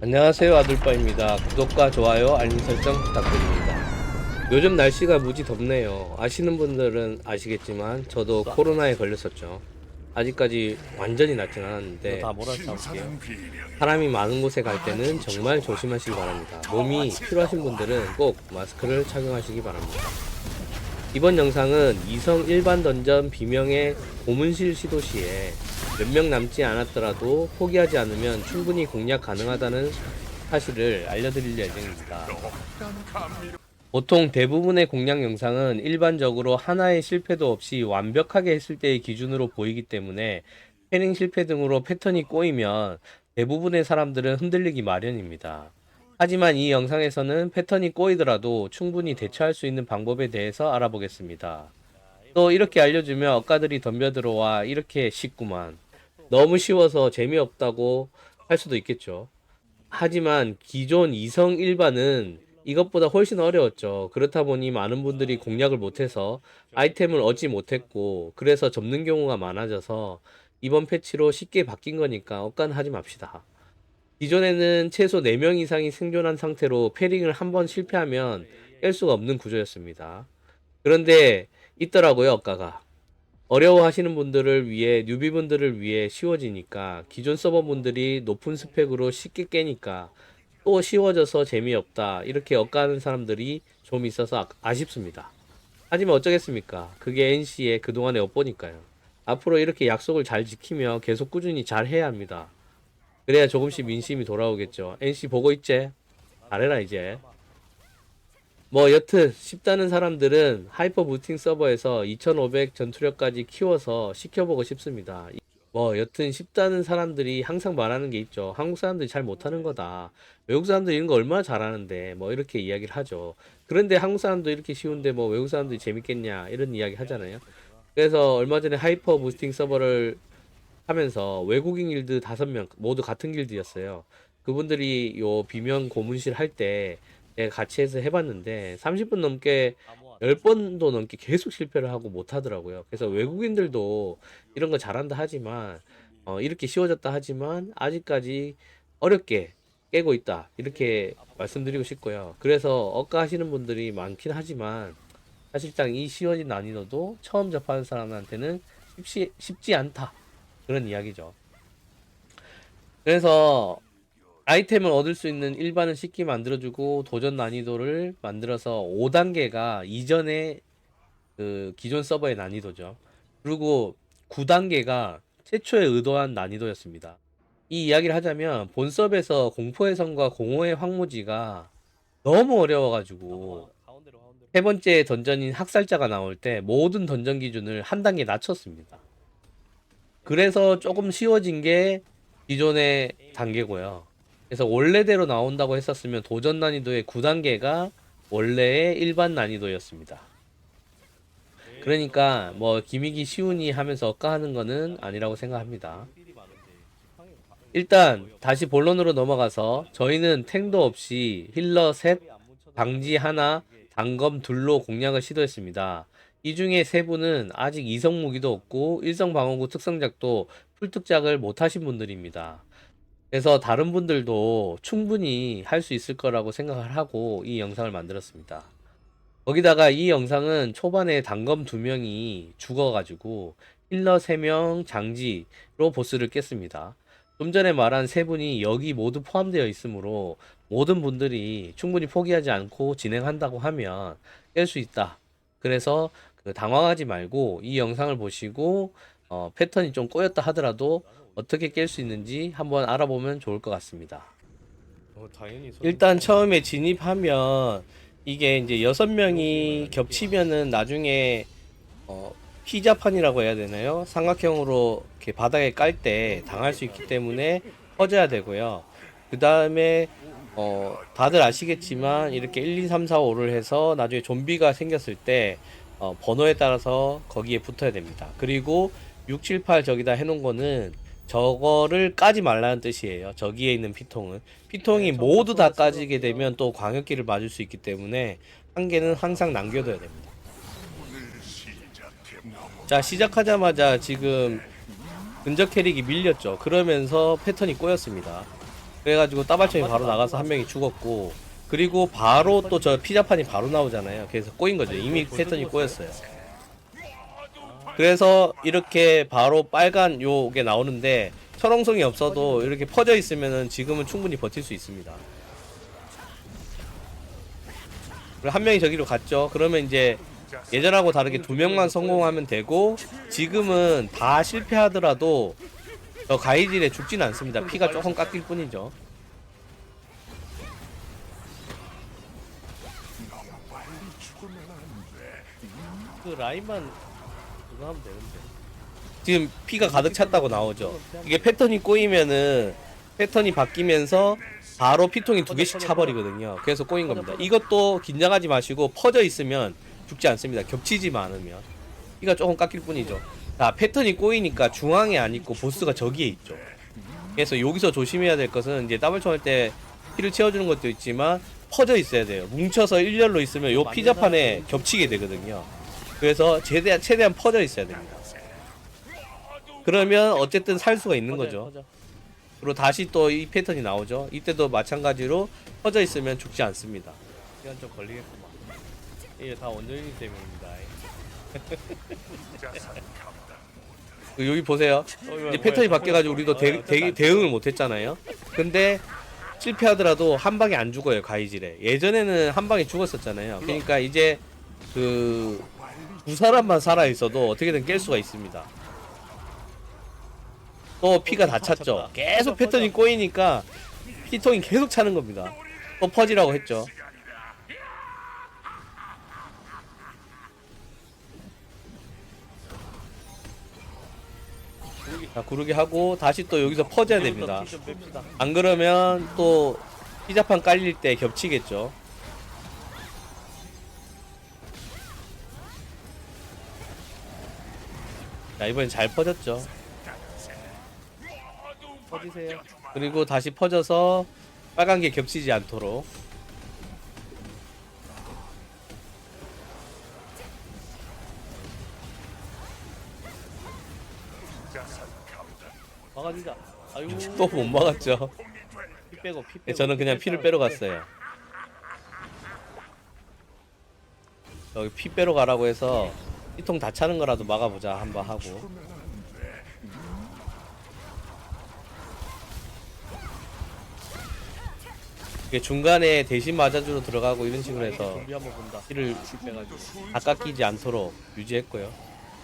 안녕하세요, 아들빠입니다. 구독과 좋아요, 알림 설정 부탁드립니다. 요즘 날씨가 무지 덥네요. 아시는 분들은 아시겠지만 저도 코로나에 걸렸었죠. 아직까지 완전히 낫진 않았는데 다 몰아서 볼게요. 사람이 많은 곳에 갈 때는 정말 조심하시기 바랍니다. 몸이 필요하신 분들은 꼭 마스크를 착용하시기 바랍니다. 이번 영상은 이성 일반 던전 비명의 고문실 시도 시에 몇 명 남지 않았더라도 포기하지 않으면 충분히 공략 가능하다는 사실을 알려드릴 예정입니다. 보통 대부분의 공략 영상은 일반적으로 하나의 실패도 없이 완벽하게 했을 때의 기준으로 보이기 때문에 패링 실패 등으로 패턴이 꼬이면 대부분의 사람들은 흔들리기 마련입니다. 하지만 이 영상에서는 패턴이 꼬이더라도 충분히 대처할 수 있는 방법에 대해서 알아보겠습니다. 또 이렇게 알려주면 억가들이 덤벼들어와 이렇게 쉽구만. 너무 쉬워서 재미없다고 할 수도 있겠죠. 하지만 기존 이성 일반은 이것보다 훨씬 어려웠죠. 그렇다 보니 많은 분들이 공략을 못해서 아이템을 얻지 못했고 그래서 접는 경우가 많아져서 이번 패치로 쉽게 바뀐 거니까 억가는 하지 맙시다. 기존에는 최소 4명 이상이 생존한 상태로 패링을 한 번 실패하면 깰 수가 없는 구조였습니다. 그런데 있더라고요, 억가가. 어려워하시는 분들을 위해, 뉴비분들을 위해 쉬워지니까 기존 서버분들이 높은 스펙으로 쉽게 깨니까 또 쉬워져서 재미없다 이렇게 억가하는 사람들이 좀 있어서 아쉽습니다. 하지만 어쩌겠습니까? 그게 NC의 그동안의 엿보니까요. 앞으로 이렇게 약속을 잘 지키며 계속 꾸준히 잘 해야 합니다. 그래야 조금씩 민심이 돌아오겠죠. NC 보고 있제? 잘해라 이제. 뭐 여튼 쉽다는 사람들은 하이퍼 부팅 서버에서 2500 전투력까지 키워서 시켜보고 싶습니다. 뭐 여튼 쉽다는 사람들이 항상 말하는 게 있죠. 한국 사람들이 잘 못하는 거다. 외국 사람들이 이런 거 얼마나 잘하는데 뭐 이렇게 이야기를 하죠. 그런데 한국 사람도 이렇게 쉬운데 뭐 외국 사람들이 재밌겠냐 이런 이야기 하잖아요. 그래서 얼마 전에 하이퍼 부스팅 서버를 하면서 외국인 길드 5명 모두 같은 길드였어요. 그분들이 요 비명 고문실 할 때 내가 같이 해서 해봤는데 30분 넘게 10번도 넘게 계속 실패를 하고 못 하더라고요. 그래서 외국인들도 이런 거 잘한다 하지만 이렇게 쉬워졌다 하지만 아직까지 어렵게 깨고 있다 이렇게 말씀드리고 싶고요. 그래서 억까 하시는 분들이 많긴 하지만 사실상 이 쉬워진 난이도도 처음 접하는 사람한테는 쉽지 않다 그런 이야기죠. 그래서 아이템을 얻을 수 있는 일반은 쉽게 만들어주고 도전 난이도를 만들어서 5단계가 이전의 그 기존 서버의 난이도죠. 그리고 9단계가 최초에 의도한 난이도였습니다. 이 이야기를 하자면 본섭에서 공포의 성과 공허의 황무지가 너무 어려워가지고 세 번째 던전인 학살자가 나올 때 모든 던전 기준을 한 단계 낮췄습니다. 그래서 조금 쉬워진 게 기존의 단계고요. 그래서 원래대로 나온다고 했었으면 도전 난이도의 9단계가 원래의 일반 난이도였습니다. 그러니까 뭐 기믹이 쉬우니 하면서 억까하는 거는 아니라고 생각합니다. 일단 다시 본론으로 넘어가서 저희는 탱도 없이 힐러 셋, 방지 하나, 단검 둘로 공략을 시도했습니다. 이 중에 세 분은 아직 이성 무기도 없고 일성 방어구 특성작도 풀특작을 못 하신 분들입니다. 그래서 다른 분들도 충분히 할 수 있을 거라고 생각을 하고 이 영상을 만들었습니다. 거기다가 이 영상은 초반에 단검 2명이 죽어가지고 힐러 3명 장지로 보스를 깼습니다. 좀 전에 말한 세 분이 여기 모두 포함되어 있으므로 모든 분들이 충분히 포기하지 않고 진행한다고 하면 깰 수 있다. 그래서 당황하지 말고 이 영상을 보시고 패턴이 좀 꼬였다 하더라도 어떻게 깰 수 있는지 한번 알아보면 좋을 것 같습니다. 일단 처음에 진입하면 이게 이제 6명이 겹치면은 나중에 피자판이라고 해야 되나요? 삼각형으로 이렇게 바닥에 깔 때 당할 수 있기 때문에 퍼져야 되고요. 그 다음에 다들 아시겠지만 이렇게 1, 2, 3, 4, 5를 해서 나중에 좀비가 생겼을 때 번호에 따라서 거기에 붙어야 됩니다. 그리고 6, 7, 8 저기다 해놓은 거는 저거를 까지 말라는 뜻이에요. 저기에 있는 피통은 피통이 모두 다 까지게 되면 또 광역기를 맞을 수 있기 때문에 한 개는 항상 남겨둬야 됩니다. 자, 시작하자마자 지금 근접 캐릭이 밀렸죠. 그러면서 패턴이 꼬였습니다. 그래가지고 따발총이 바로 나가서 한 명이 죽었고, 그리고 바로 또 저 피자판이 바로 나오잖아요. 그래서 꼬인 거죠. 이미 패턴이 꼬였어요. 그래서 이렇게 바로 빨간 요게 나오는데, 철옹성이 없어도 이렇게 퍼져 있으면은 지금은 충분히 버틸 수 있습니다. 그리고 한 명이 저기로 갔죠. 그러면 이제 예전하고 다르게 두 명만 성공하면 되고, 지금은 다 실패하더라도 저 가이질에 죽진 않습니다. 피가 조금 깎일 뿐이죠. 그 라인만 그거 하면 되는데. 지금 피가 가득 찼다고 나오죠. 이게 패턴이 꼬이면은 패턴이 바뀌면서 바로 피통이 두 개씩 차버리거든요. 그래서 꼬인 겁니다. 이것도 긴장하지 마시고 퍼져 있으면 죽지 않습니다. 겹치지만 않으면. 피가 조금 깎일 뿐이죠. 자, 패턴이 꼬이니까 중앙에 안 있고 보스가 저기에 있죠. 그래서 여기서 조심해야 될 것은 이제 더블총 할 때 피를 채워주는 것도 있지만 퍼져 있어야 돼요. 뭉쳐서 일렬로 있으면 요 피자판에 겹치게 되거든요. 그래서 최대한 퍼져 있어야 됩니다. 그러면 어쨌든 살 수가 있는 거죠. 그리고 다시 또 이 패턴이 나오죠. 이때도 마찬가지로 퍼져 있으면 죽지 않습니다. 시간 좀 걸리겠구만. 이게 다 원정이 때문입니다. 여기 보세요. 이제 패턴이 바뀌어가지고 우리도 대응을 못했잖아요. 근데 실패하더라도 한 방에 안 죽어요. 가이질에. 예전에는 한 방에 죽었었잖아요. 그러니까 이제 그 두 사람만 살아 있어도 어떻게든 깰 수가 있습니다. 또 피가 다 찼죠. 계속 패턴이 꼬이니까 피통이 계속 차는 겁니다. 또 퍼지라고 했죠. 자, 구르기 하고 다시 또 여기서 퍼져야 됩니다. 안 그러면 또 피자판 깔릴 때 겹치겠죠. 자, 이번엔 잘 퍼졌죠. 퍼지세요. 그리고 다시 퍼져서 빨간 게 겹치지 않도록. 막아주자. 아유, 또 못 막았죠. 피 빼고. 저는 그냥 피를 빼러 갔어요. 여기 피 빼러 가라고 해서 피통 다 차는 거라도 막아보자 한번 하고. 이게 중간에 대신 맞아주러 들어가고 이런 식으로 해서 피를 다 깎이지 않도록 유지했고요.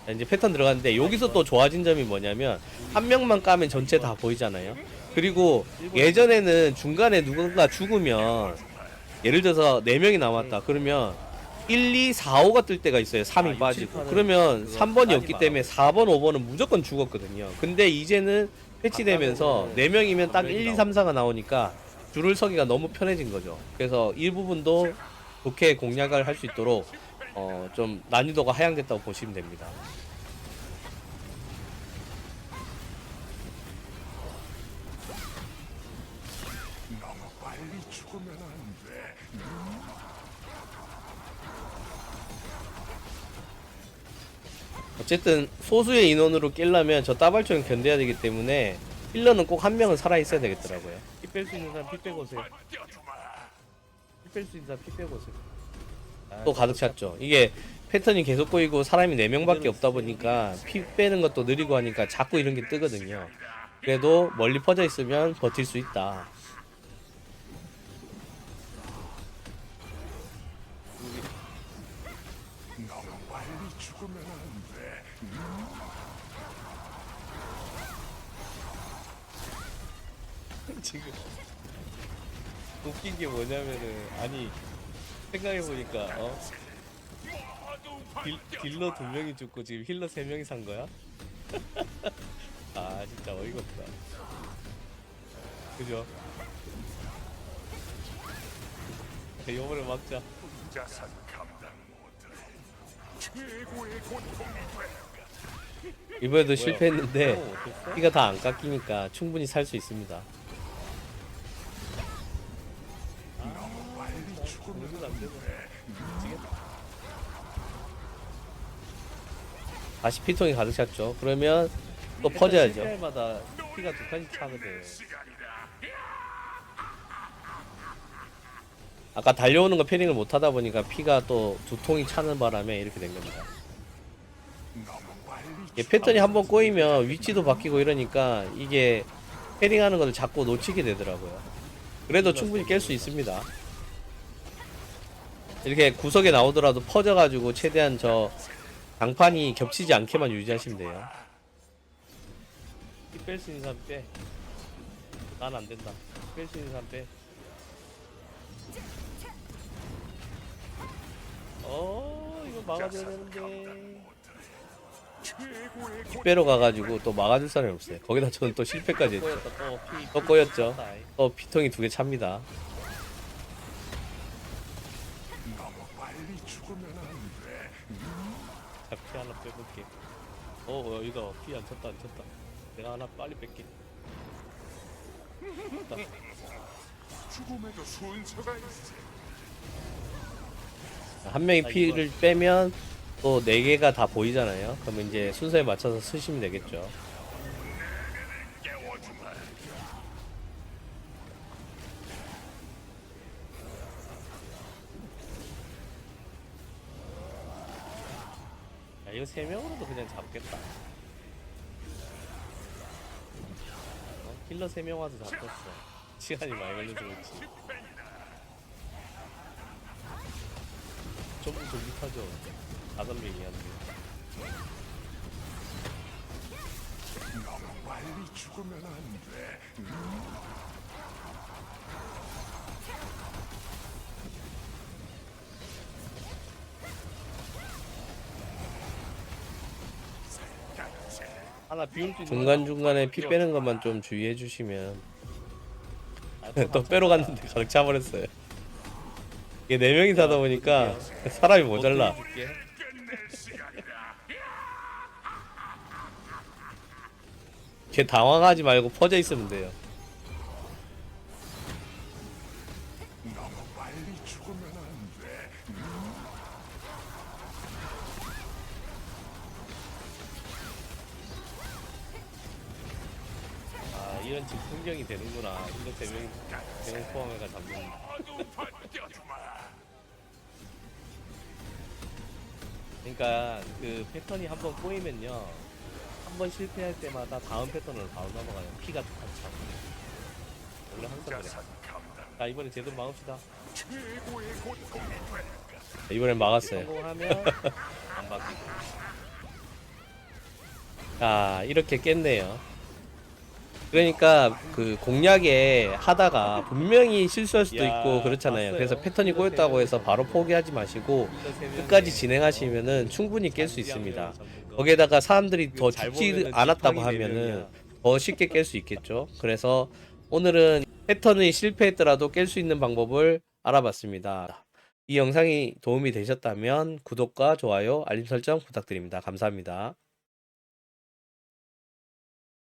자, 이제 패턴 들어갔는데 여기서 또 좋아진 점이 뭐냐면 한 명만 까면 전체 다 보이잖아요. 그리고 예전에는 중간에 누군가 죽으면 예를 들어서 4명이 남았다 그러면 1, 2, 4, 5가 뜰 때가 있어요. 3이 빠지고. 그러면 3번이 없기 때문에 4번, 5번은 무조건 죽었거든요. 근데 이제는 패치되면서 4명이면 딱 1, 2, 3, 4가 나오니까 줄을 서기가 너무 편해진 거죠. 그래서 이 부분도 좋게 공략을 할 수 있도록 좀 난이도가 하향됐다고 보시면 됩니다. 어쨌든 소수의 인원으로 깰려면 저 따발총을 견뎌야 되기 때문에 힐러는 꼭 한 명은 살아있어야 되겠더라고요. 피 뺄 수 있는 사람 피 빼고 오세요. 피 뺄 수 있는 사람 피 빼고 오세요. 또 가득 찼죠. 이게 패턴이 계속 꼬이고 사람이 4명밖에 없다 보니까 피 빼는 것도 느리고 하니까 자꾸 이런 게 뜨거든요. 그래도 멀리 퍼져 있으면 버틸 수 있다. 지금 웃긴 게 뭐냐면은 아니 생각해보니까 딜러 2명이 죽고 지금 힐러 3명이 산 거야? 아 진짜 어이가 없다. 그죠? 요번에 막자. 이번에도 실패했는데 피가 다 안 깎이니까 충분히 살 수 있습니다. 다시 피통이 가득 찼죠. 그러면 또 퍼져야죠. 실패마다 피가 두 칸씩 차거든. 아까 달려오는 거 패링을 못 하다 보니까 피가 또 두 통이 차는 바람에 이렇게 된 겁니다. 이게 패턴이 한번 꼬이면 위치도 바뀌고 이러니까 이게 패링하는 것을 자꾸 놓치게 되더라고요. 그래도 충분히 깰 수 있습니다. 이렇게 구석에 나오더라도 퍼져가지고 최대한 저 장판이 겹치지 않게만 유지하시면 돼요. 피 뺄 수 있는 사람 빼. 난 안 된다. 뺄 수 있는 사람 빼. 이거 막아줘야 되는데. 피 빼러 가가지고 또 막아줄 사람이 없어요. 거기다 저는 또 실패까지 했죠. 꼬였다 또 피. 또 꼬였죠. 찼다. 또 피통이 두 개 찹니다. 자, 피 하나 빼볼게. 이거 피 안 찼다 안 찼다. 내가 하나 빨리 뺄게. 됐다. 죽음에도 순서가 있어. 한 명이 피를 빼면 또 네 개가 다 보이잖아요. 그럼 이제 순서에 맞춰서 쓰시면 되겠죠. 야, 이거 세 명으로도 그냥 잡겠다. 킬러 세 명 와서 잡혔어. 시간이 많이 걸려서 그렇지. 좀 졸깃하죠. 5명이 하는 게. 너무 빨리 죽으면 안 돼. 하나 비울 수 있는 중간중간에 피 빼는 것만 좀 주의해 주시면 또 빼러 갔는데 가득 차버렸어요. 이게 네 명이 사다 보니까 사람이 모자라. 걔 당황하지 말고 퍼져 있으면 돼요. 너무 빨리 죽으면 안 돼. 이런 집 풍경이 되는구나. 이거 세 명이 대형 포함해가 잡는. 모두 벗겨주마. 그러니까 그 패턴이 한번 꼬이면요. 한 번 실패할 때마다 다음 패턴으로 바로 넘어가요. 피가 똑같이 차고. 원래 항상 그래. 자, 이번에 제대로 막읍시다. 최고의 고통이 돼. 이번엔 막았어요. 성공하면 안 바뀌고. 자, 이렇게 깼네요. 그러니까 그 공략에 하다가 분명히 실수할 수도 있고 그렇잖아요. 그래서 패턴이 꼬였다고 해서 바로 포기하지 마시고 끝까지 진행하시면은 충분히 깰 수 있습니다. 거기에다가 사람들이 더 죽지 않았다고 하면은 더 쉽게 깰 수 있겠죠. 그래서 오늘은 패턴이 실패했더라도 깰 수 있는 방법을 알아봤습니다. 이 영상이 도움이 되셨다면 구독과 좋아요, 알림 설정 부탁드립니다. 감사합니다.